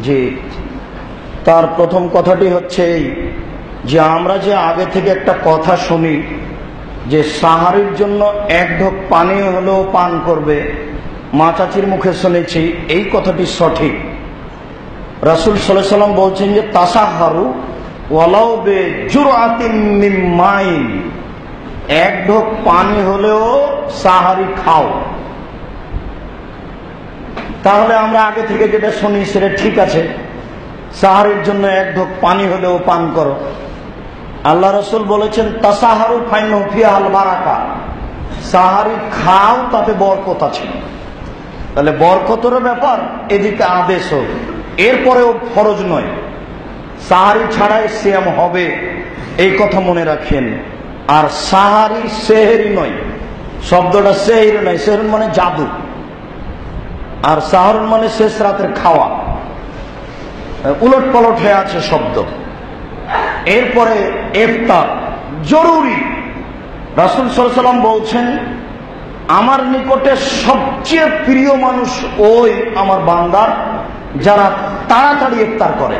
জি, তার প্রথম কথাটি হচ্ছে এই যে আমরা যে আগে থেকে একটা কথা শুনি যে সাহারির জন্য এক ঢোক পানি হলেও পান করবে, মা চাচির মুখে শুনেছি এই কথাটি সঠিক। রাসূল সাল্লাল্লাহু আলাইহি ওয়াসাল্লাম বলছেন যে তাসাহারু ওয়ালাউ বিজুরআতিন মিন মাইন, এক ঢোক পানি হলেও সাহারি খাও। তাহলে আমরা আগে থেকে যেটা শুনি সেটা ঠিক আছে, সাহারির জন্য এক ঢোক পানি হলেও পান করো। আল্লাহ রাসূল বলেছেন তাসাহারু ফাইন্নাহু ফিহাল বারাকা, সাহারি খাও তাতে বরকত আছে। তাহলে বরকতের ব্যাপার, এদিকে আদেশ হোক, এরপরেও ফরজ নয়, সাহারি ছাড়াই সিয়াম হবে, এই কথা মনে রাখেন। আর সাহারি সেহরি নয়, শব্দটা সেহরি নয়, সেহরি মানে জাদু, আর সাহারুন মানে শেষ রাতের খাওয়া, উলট পালট হয়ে আছে শব্দ। এরপরে ইফতার জরুরি। রাসূল সাল্লাল্লাহু আলাইহি ওয়াসাল্লাম বলছেন আমার নিকটে সবচেয়ে প্রিয় মানুষ ওই আমার বান্দার যারা তাড়াতাড়ি ইফতার করে।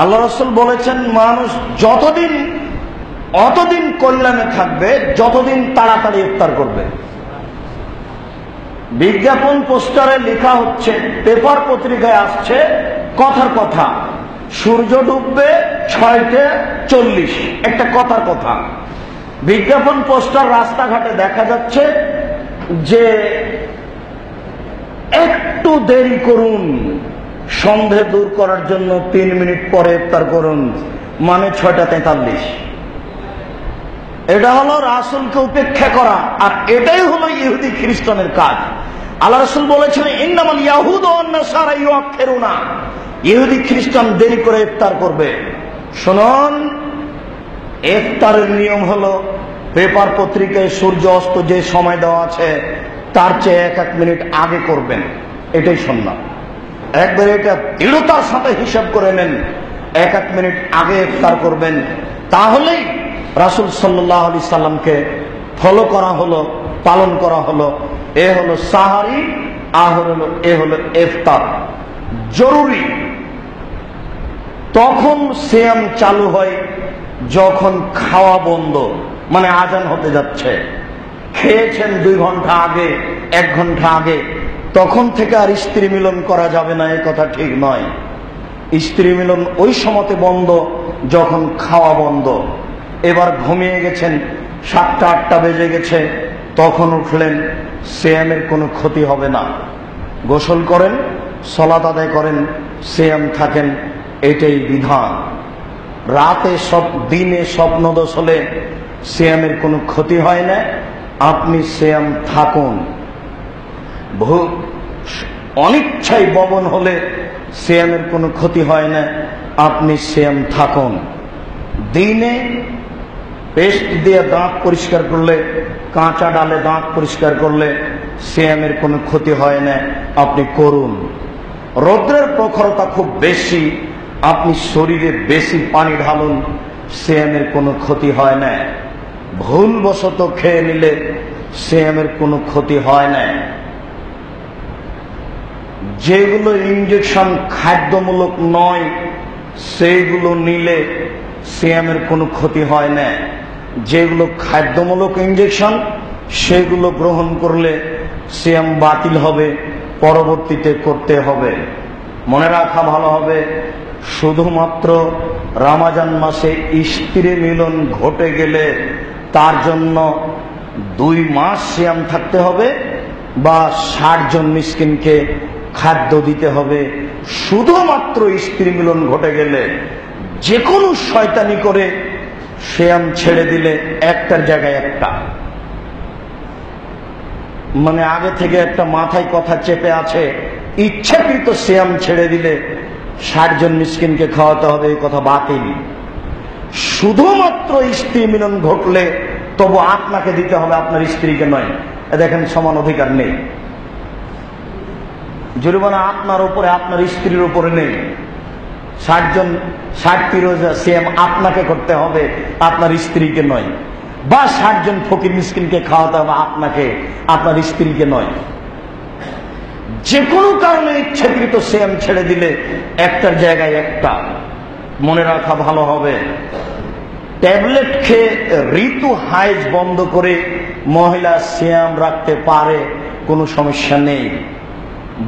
আল্লাহ রাসূল বলেছেন মানুষ অতদিন কল্যাণে থাকবে যতদিন তাড়াতাড়ি ইফতার করবে। বিজ্ঞাপন পোস্টারে লেখা হচ্ছে, পেপার পত্রিকায় আসছে কথার কথা, সূর্য ডুববে 6:40, একটা কথার কথা। বিজ্ঞাপন পোস্টার রাস্তাঘাটে দেখা যাচ্ছে যে একটু দেরি করুন, সন্দেহ দূর করার জন্য 3 মিনিট পরে ইফতার করুন, মানে 6:43। এটা হলো রাসূলকে উপেক্ষা করা, আর এটাই হলো ইহুদি খ্রিস্টানের কাজ। আল্লাহ রাসূল বলেছেন ইন্নামাল ইয়াহুদু ওয়ান নাসারা ইউআখিরুনা, ইহুদি খ্রিস্টান দেরি করে ইফতার করবে। শুনুন, ইফতারের নিয়ম হলো পেপার পত্রিকায় সূর্য অস্ত যে সময় দেওয়া আছে তার চেয়ে 1 মিনিট আগে করবেন, এটাই সুন্নাত। একবার এটা দৃঢ়তার সাথে হিসাব করে নেন, 1 মিনিট আগে ইফতার করবেন, তাহলেই রাসূল সাল্লাল্লাহু আলাইহি সাল্লামকে ফলো করা হলো, পালন করা হলো। এ হলো সাহারি, এ হলো ইফতার জরুরি। তখন সিয়াম চালু হয় যখন খাওয়া বন্ধ, মানে আজান হতে যাচ্ছে, খেয়েছেন 2 ঘন্টা আগে, 1 ঘন্টা আগে, তখন থেকে আর স্ত্রী মিলন করা যাবে না, এই কথা ঠিক নয়। স্ত্রী মিলন ওই সময়তে বন্ধ যখন খাওয়া বন্ধ। এবার ঘুমিয়ে গেছেন, 7টা-8টা বেজে গেছে, তখন উঠলেন, সিয়ামের কোনো ক্ষতি হবে না। গোসল করেন, সালাত আদায় করেন, সিয়াম থাকেন, এটাই বিধান। রাতে দিনে স্বপ্নদোষ হলে সিয়ামের কোনো ক্ষতি হয় না, আপনি সিয়াম থাকুন। অনিচ্ছায় ববন হলে সিয়ামের কোনো ক্ষতি হয় না, আপনি সিয়াম থাকুন। দিনে পেস্ট দিয়ে দাঁত পরিষ্কার করলে, কাঁচা ডালে দাঁত পরিষ্কার করলে সিয়ামের কোনো ক্ষতি হয় না, আপনি করুন। রৌদ্রের প্রখরতা খুব বেশি, আপনি শরীরে বেশি পানি ঢালুন, সিয়ামের কোনো ক্ষতি হয় না। ভুলবশত খেয়ে নিলে সিয়ামের কোনো ক্ষতি হয় না। যেগুলো ইনজেকশন খাদ্যমূলক নয় সেইগুলো নিলে সিয়ামের কোনো ক্ষতি হয় না। যেগুলো খাদ্যমূলক ইনজেকশন সেগুলো গ্রহণ করলে সিয়াম বাতিল হবে, পরবর্তীতে করতে হবে। মনে রাখা ভালো হবে, শুধুমাত্র রমজান মাসে স্ত্রী মিলন ঘটে গেলে তার জন্য 2 মাস সিয়াম থাকতে হবে বা 60 জন মিসকিনকে খাদ্য দিতে হবে। শুধুমাত্র স্ত্রী মিলন ঘটে গেলে, যে কোনো শয়তানি করে সিয়াম ছেড়ে দিলে একটার জায়গায় একটা, মানে আগে থেকে একটা মাথায় কথা চেপে আছে, ইচ্ছাকৃত সিয়াম ছেড়ে দিলে 60 জন মিসকিনকে খাওয়াতে হবে, এই কথা বাতিল। শুধুমাত্র স্ত্রী মিলন ঘটলে তবু আপনাকে দিতে হবে, আপনার স্ত্রীকে নয়। দেখেন, সমান অধিকার নেই, জরিমানা আপনার উপরে, আপনার স্ত্রীর উপরে নেই। 60টি রোজা সিয়াম আপনাকে করতে হবে, আপনার স্ত্রীকে নয়। বা 60 জন ফকির মিসকিনকে খাওয়াতে হবে আপনাকে, আপনার স্ত্রীকে নয়। যে কোনো কারণে ইচ্ছাকৃত সিয়াম ছেড়ে দিলে একটার জায়গায় একটা। মনে রাখা ভালো হবে, ট্যাবলেট খেয়ে ঋতু হাইজ বন্ধ করে মহিলা সিয়াম রাখতে পারে, কোনো সমস্যা নেই।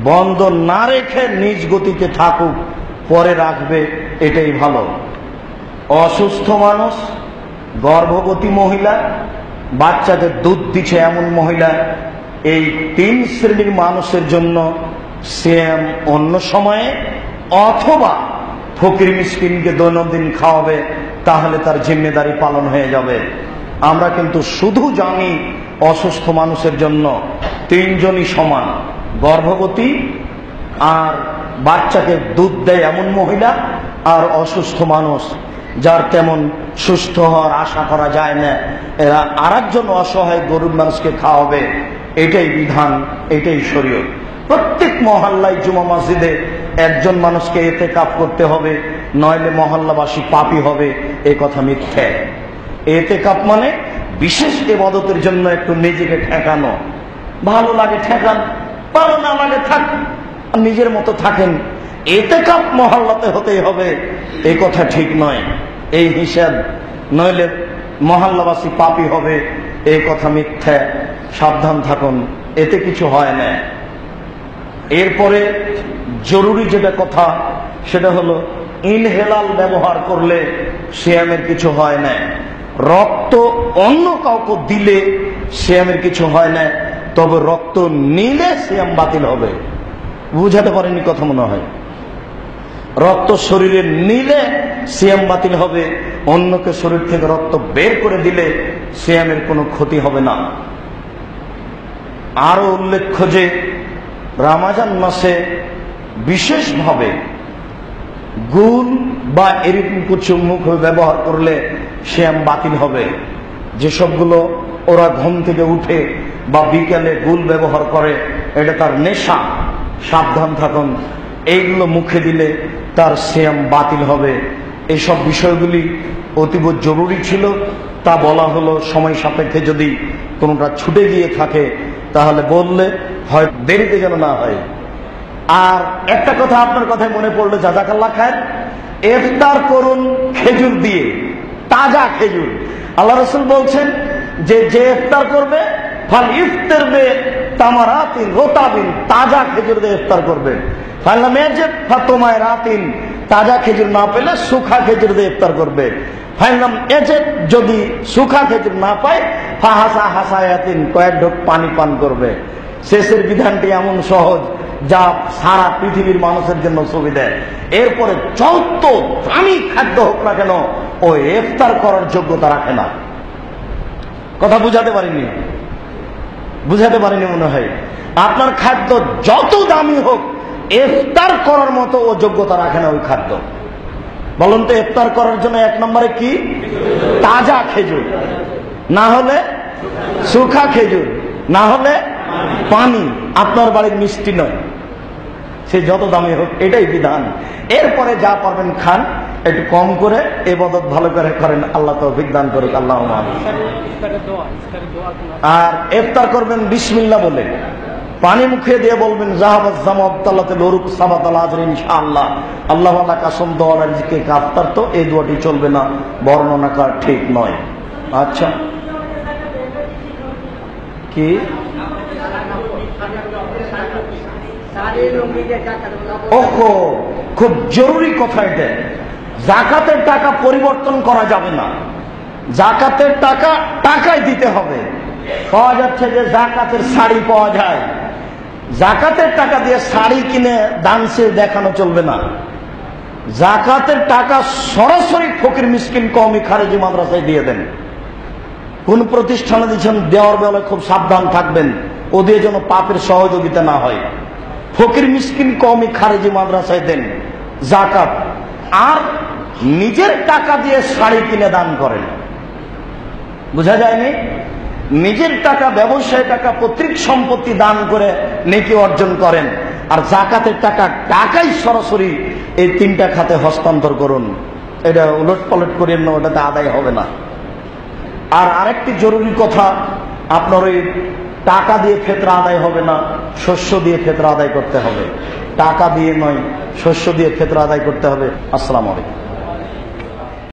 বন্ধ না রেখে নিজ গতিতে থাকুক, পরে রাখবে, এটাই ভালো। অসুস্থ মানুষ, গর্ভবতী মহিলা, বাচ্চাদের দুধ দিচ্ছে এমন মহিলা, এই 3 শ্রেণীর মানুষের জন্য সিয়াম অন্য সময়ে, অথবা ফকির মিসকিনকে দৈনন্দিন খাওয়াবে, তাহলে তার জিম্মেদারি পালন হয়ে যাবে। আমরা কিন্তু শুধু জানি অসুস্থ মানুষের জন্য 3 জনই সমান, গর্ভবতী আর বাচ্চাকে দুধ দেয় এমন মহিলা, আর অসুস্থ মানুষ যার তেমন সুস্থ হওয়ার আশা করা যায় না, এরা আরেকজন অসহায় গরিব মানুষকে খাওয়াবে। এটাই বিধান, এটাই শরীয়ত। প্রত্যেক মহল্লায় জুমা মসজিদে একজন মানুষকে ইতিকাফ করতে হবে, নইলে মহল্লাবাসী পাপী হবে, এ কথা মিথ্যে। ইতিকাফ মানে বিশেষ ইবাদতের জন্য একটু নিজেকে ঠেকানো। ভালো লাগে ঠেকান, ভালো না লাগে থাক, নিজের মতো থাকেন। ইতিকাফ মহল্লাতে হতেই হবে, এই কথা ঠিক নয়, এই হিসাব, নইলে মহল্লাবাসী পাপী হবে, এই কথা মিথ্যা। সাবধান থাকুন, এতে কিছু হয় না। এরপরে জরুরি যেটা কথা, সেটা হলো ইনহেলাল ব্যবহার করলে সিয়ামের কিছু হয় না। রক্ত অন্য কাউকে দিলে সিয়ামের কিছু হয় না, তবে রক্ত নিলে সিয়াম বাতিল হবে। বুঝাতে পারেনি কথা মনে হয়। রক্ত শরীরে নিলে সিয়াম বাতিল হবে, অন্যকে শরীর থেকে রক্ত বের করে দিলে সিয়ামের কোনো ক্ষতি হবে না। আরো উল্লেখ্য যে রমজান মাসে বিশেষভাবে গুল বা এরকম কিছু মুখ ব্যবহার করলে সিয়াম বাতিল হবে। যেসবগুলো ওরা ঘুম থেকে উঠে বা বিকেলে গুল ব্যবহার করে, এটা তার নেশা, সাবধান থাকুন। এইগুলো মুখে দিলে তার সিয়াম বাতিল হবে। এইসব বিষয়গুলি অতীব জরুরি ছিল, তা বলা হলো। সময় সাপেক্ষে যদি কোনোটা ছুটে গিয়ে থাকে তাহলে বললে হয়, দেরিতে যেন না হয়। আর একটা কথা আপনার কথায় মনে পড়লো, জাযাকাল্লাহ খায়ের, ইফতার করুন খেজুর দিয়ে, তাজা খেজুর। আল্লাহ রাসূল বলছেন যে যে ইফতার করবে ফাল ইফতার বে তামারাতিন রতাবিন, তাজা খেজুর দিয়ে ইফতার করবে। ফালাম ইয়াজিদ ফাতুমায়রাতিন, তাজা খেজুর না পেলে শুখা খেজুর দিয়ে ইফতার করবে। ফালাম ইয়াজিদ, যদি শুখা খেজুর না পায়, ফাহাসা হাসায়াতিন, কয়েক ঢোক পানি পান করবে। শেষের বিধানটি এমন সহজ, যা সারা পৃথিবীর মানুষের জন্য সুবিধা। এরপরে যত দামি খাদ্য হোক না কেন, ও ইফতার করার যোগ্যতা রাখে না। কথা বুঝাতে পারিনি? বুঝাতে পারিনি মনে হয়। আপনার খাদ্য যত দামি হোক, ইফতার করার মতো ও যোগ্যতা রাখে না ওই খাদ্য। বলুন তো, ইফতার করার জন্য 1 নম্বরে কি? তাজা খেজুর, না হলে শুখা খেজুর, না হলে পানি। আপনার বাড়ির মিষ্টি নয়, সে যত দামি হোক, এটাই বিধান। এরপরে যা পারবেন খান, একটু কম করে ইবাদত ভালো করে করেন। আল্লাহ তৌফিক দান করুক, আল্লাহুম্মা আমিন। আর ইফতার করবেন বিসমিল্লাহ বলে, পানি মুখে দিয়ে বলবেন যাহাবাজ জামাত তালাতে লরুক সাবাত আল আজর ইনশাআল্লাহ, আল্লাহ ওয়ালা কাসম দোয়ার রিজকে কাফতার। তো এই দোয়াটি চলবে না, বর্ণনা করা ঠিক নয়। আচ্ছা, কি ওহো, খুব জরুরি কথা এটা। যাকাতের টাকা পরিবর্তন করা যাবে না। যাকাতের টাকা টাকায় দিতে হবে। পাওয়া যাচ্ছে যে যাকাতের শাড়ি পাওয়া যায়, যাকাতের টাকা দিয়ে শাড়ি কিনে দানসে দেখানো চলবে না। যাকাতের টাকা সরাসরি ফকির মিসকিন কওমি খারেজি মাদ্রাসায় দিয়ে দেন। কোন প্রতিষ্ঠানে দিচ্ছেন, দেওয়ার বেলায় খুব সাবধান থাকবেন, ওদের যেন পাপের সহযোগিতা না হয়। ফকির মিসকিন কওমি খারেজি মাদ্রাসায় দেন যাকাত। আর নিজের টাকা দিয়ে শাড়ি কিনে দান করেন। বোঝা যায়নি? নিজের টাকা, ব্যবসায় টাকা, পৈতৃক সম্পত্তি দান করে নেকি অর্জন করেন। আর যাকাতের টাকা টাকাই সরাসরি এই 3টা খাতে হস্তান্তর করুন। এটা উলট পালট করেন না, ওটাতে আদায় হবে না। আর আরেকটি জরুরি কথা, আপনার ওই টাকা দিয়ে ফিতরা আদায় হবে না, শস্য দিয়ে ফিতরা আদায় করতে হবে। টাকা দিয়ে নয়, শস্য দিয়ে ফিতরা আদায় করতে হবে। আসসালামু আলাইকুম।